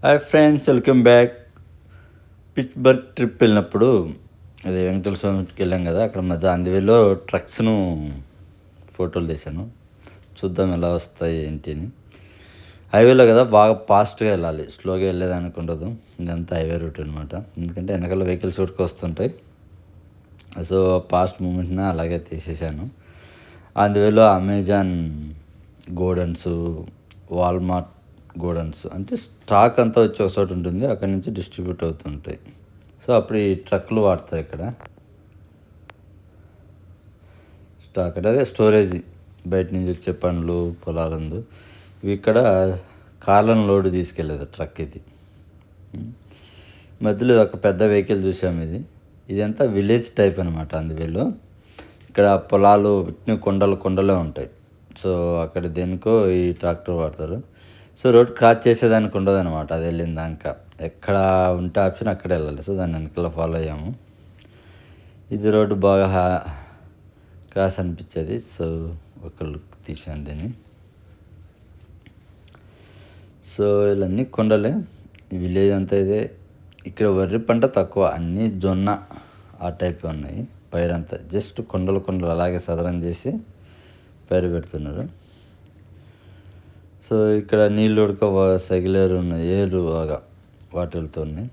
Hi friends, welcome back. Pittsburgh trip వెళ్ళినప్పుడు అదే వెంకటేశ్వర స్వామికి వెళ్ళాం కదా, అక్కడ మధ్య అందువేలో ట్రక్స్ను ఫోటోలు తీశాను. చూద్దాం ఎలా వస్తాయి ఏంటి అని. హైవేలో కదా, బాగా ఫాస్ట్గా వెళ్ళాలి, స్లోగా వెళ్ళేదానికి ఉండదు. ఇదంతా హైవే రూట్ అనమాట. ఎందుకంటే వెనకాల వెహికల్స్ ఉడికి వస్తుంటాయి. సో ఫాస్ట్ మూమెంట్ని అలాగే తీసేసాను. అందువేలో అమెజాన్ గోడన్స్, వాల్మార్ట్ గోడన్స్ అంటే స్టాక్ అంతా వచ్చి ఒక చోట ఉంటుంది, అక్కడ నుంచి డిస్ట్రిబ్యూట్ అవుతుంటాయి. సో అప్పుడు ఈ ట్రక్లు వాడతారు ఇక్కడ. స్టాక్ అంటే అదే స్టోరేజ్, బయట నుంచి వచ్చే పండ్లు పొలాలందు ఇవి ఇక్కడ కార్లను లోడ్ తీసుకెళ్ళేది ట్రక్ ఇది. మధ్యలో ఒక పెద్ద వెహికల్ చూసాము. ఇదంతా విలేజ్ టైప్ అనమాట. అందువేలో ఇక్కడ పొలాలు కొండలే ఉంటాయి. సో అక్కడ దేనికో ఈ ట్రాక్టర్ వాడతారు. సో రోడ్ క్రాస్ చేసేదానికి ఉండదు అనమాట. అది వెళ్ళిన దాకా ఎక్కడ ఉంటే ఆప్షన్ అక్కడ వెళ్ళాలి. సో దాన్ని వెనకాల ఫాలో అయ్యాము. ఇది రోడ్డు బాగా క్రాస్ అనిపించేది. సో ఒక లుక్ తీసాను దీన్ని. సో ఇవన్నీ కొండలే, ఈ విలేజ్ అంతా ఇదే. ఇక్కడ వరి పంట తక్కువ, అన్నీ జొన్న ఆ టైప్ ఉన్నాయి. పైరంతా జస్ట్ కొండలు అలాగే సదరం చేసి పైరు పెడుతున్నారు. సో ఇక్కడ నీళ్ళు సగిలేరు ఉన్నాయి, ఏరు బాగా వాటి వెళ్తున్నాయి.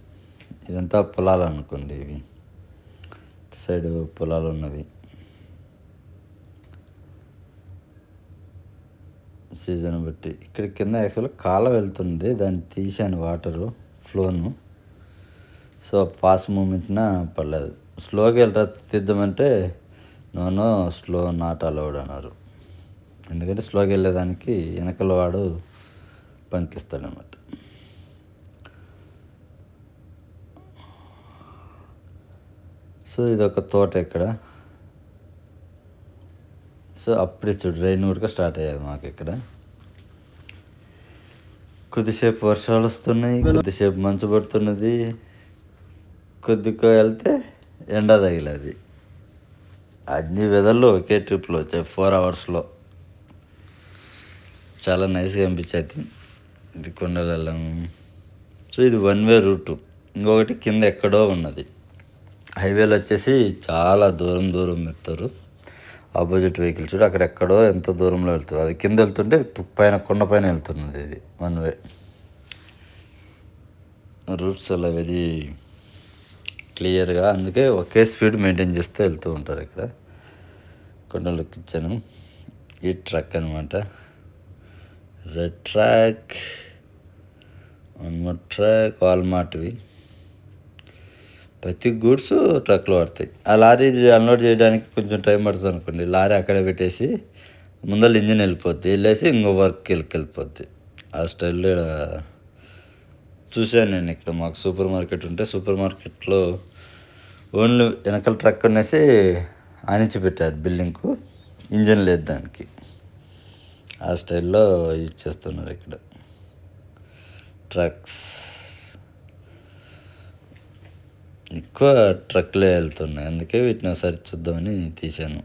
ఇదంతా పొలాలు అనుకోండి. ఇవి సైడ్ పొలాలు ఉన్నవి. సీజన్ బట్టి ఇక్కడ కింద యాక్చువల్గా కాల వెళ్తుంది, దాన్ని తీసాను వాటరు ఫ్లోను. సో ఫాస్ట్ మూమెంట్న పర్లేదు. స్లోగా వెళ్ళరా తీద్దామంటే నో స్లో నాట్ అలౌడ్ అన్నారు. ఎందుకంటే స్లోగా వెళ్ళేదానికి వెనకల వాడు పంకిస్తాడనమాట. సో ఇదొక తోట ఇక్కడ. సో అప్పుడే చూడు రైన్ కూడా స్టార్ట్ అయ్యాయి మాకు ఇక్కడ. కొద్దిసేపు వర్షాలు వస్తున్నాయి, కొద్దిసేపు మంచు పడుతున్నది, కొద్దిగా వెళ్తే ఎండ తగిలేది. అన్ని వెదర్లు ఒకే ట్రిప్లో వచ్చాయి 4 అవర్స్లో. చాలా నైస్గా అనిపించేది. ఇది కొండలు వెళ్ళాము. సో ఇది 1 వే రూటు. ఇంకొకటి కింద ఎక్కడో ఉన్నది. హైవేలో వచ్చేసి చాలా దూరం వెళ్తారు. ఆపోజిట్ వెహికల్స్ చూడు అక్కడ ఎక్కడో ఎంత దూరంలో వెళ్తారు. అది కింద వెళ్తుంటే పైన కొండ పైన వెళ్తున్నది. ఇది 1 వే రూట్స్ అలా వెరీ క్లియర్గా, అందుకే ఒకే స్పీడ్ మెయింటైన్ చేస్తూ వెళ్తూ ఉంటారు. ఇక్కడ కొండలోకి ఇచ్చాను. ఈ ట్రక్ అనమాట, రెడ్ ట్రాక్, 1 more ట్రాక్, వాల్మార్ట్వి. ప్రతి గూడ్స్ ట్రక్లో పడతాయి. ఆ లారీ అన్లోడ్ చేయడానికి కొంచెం టైం పడుతుంది అనుకోండి. లారీ అక్కడే పెట్టేసి ముందర ఇంజిన్ వెళ్ళేసి ఇంకో వర్క్కి వెళ్ళిపోద్ది. ఆ స్టైల్లో చూశాను నేను. ఇక్కడ మాకు సూపర్ మార్కెట్ ఉంటే సూపర్ మార్కెట్లో ఓన్లీ వెనకాల ట్రక్ అనేసి ఆనించి పెట్టారు బిల్డింగ్కు, ఇంజన్ లేదు దానికి. ఆ స్టైల్లో యూజ్ చేస్తున్నారు ఇక్కడ ట్రక్స్. ఎక్కువ ట్రక్లే వెళ్తున్నాయి, అందుకే వీటిని ఒకసారి చూద్దామని తీశాను.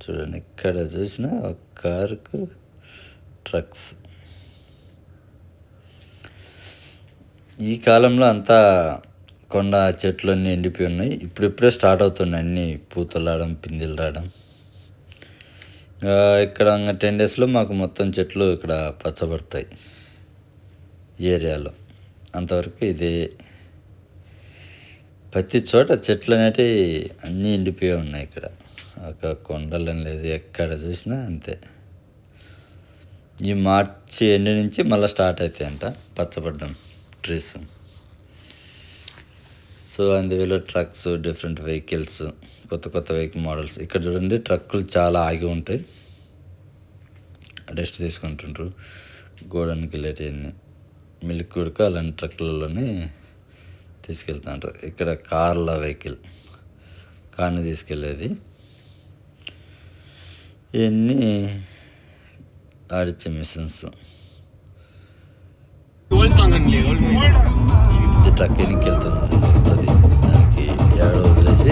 చూడండి ఎక్కడ చూసినా ఒక కారుకు ట్రక్స్. ఈ కాలంలో అంతా కొండ చెట్లు అన్నీ ఎండిపోయి ఉన్నాయి. ఇప్పుడే స్టార్ట్ అవుతున్నాయి అన్నీ పూతలు రావడం, పిందెలు రావడం. ఇక్కడ 10 డేస్లో మాకు మొత్తం చెట్లు ఇక్కడ పచ్చబడతాయి ఈ ఏరియాలో. అంతవరకు ఇదే ప్రతి చోట చెట్లు అనేటివి అన్నీ ఎండిపోయి ఉన్నాయి. ఇక్కడ ఒక కొండలని లేదు, ఎక్కడ చూసినా అంతే. ఈ మార్చి ఎండ్ నుంచి మళ్ళీ స్టార్ట్ అవుతాయంట పచ్చబడ్డం ట్రీస్. సో అందువేలో ట్రక్స్, డిఫరెంట్ వెహికల్స్, కొత్త వెహికల్ మోడల్స్. ఇక్కడ చూడండి ట్రక్కులు చాలా ఆగి ఉంటాయి, రెస్ట్ తీసుకుంటుంటారు. గోడౌన్కి వెళ్ళేటివన్నీ మిల్క్ ఉడక అలాంటి ట్రక్కులలోనే తీసుకెళ్తుంటారు. ఇక్కడ కార్ని తీసుకెళ్ళేది. ఇవన్నీ ఆడిచ్చే మిషన్స్. ట్రక్ ఎన్నికి వెళ్తుంది, దానికి ఏడో వదిలేసి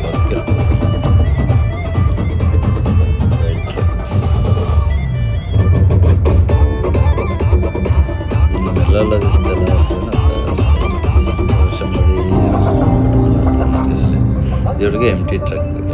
వర్క్ వెళ్ళిపోతుంది. White trucks. నీళ్ళల్లో తీస్తే ఎలా వస్తుందని ఒక స్టైల్ తీసాను. వర్షం పడి దేవుడికి ఎంటీ ట్రక్